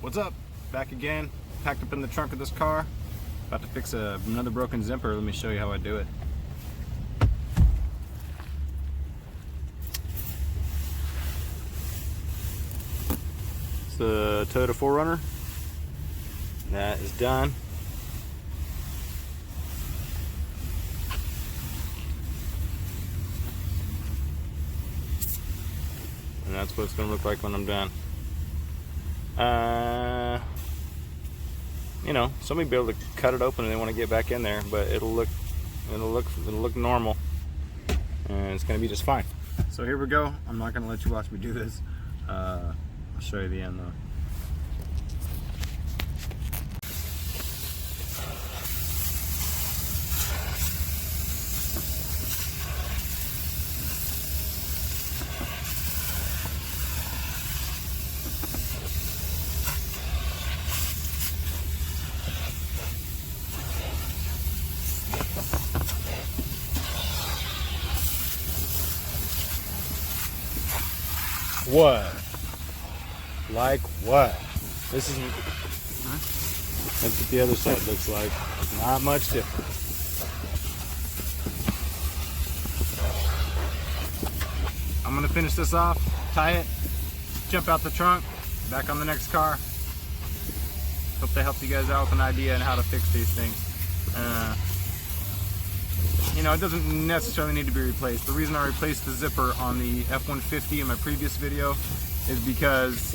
What's up? Back again, packed up in the trunk of this car. About to fix another broken zipper. Let me show you how I do it. It's the Toyota 4Runner. That is done. And that's what it's going to look like when I'm done. You know, somebody will be able to cut it open and they want to get back in there, but it'll look normal, and it's going to be just fine. So here we go. I'm not going to let you watch me do this. I'll show you the end though. What? Like what? This is that's what the other side looks like. Not much different. I'm gonna finish this off, tie it, jump out the trunk, back on the next car. Hope that helped you guys out with an idea on how to fix these things. You know, it doesn't necessarily need to be replaced. The reason I replaced the zipper on the F-150 in my previous video is because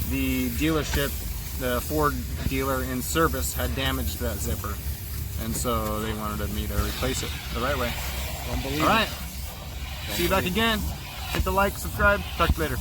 the dealership, the Ford dealer in service, had damaged that zipper. And so they wanted me to replace it the right way. Alright, see you back again. Hit the like, subscribe, talk to you later.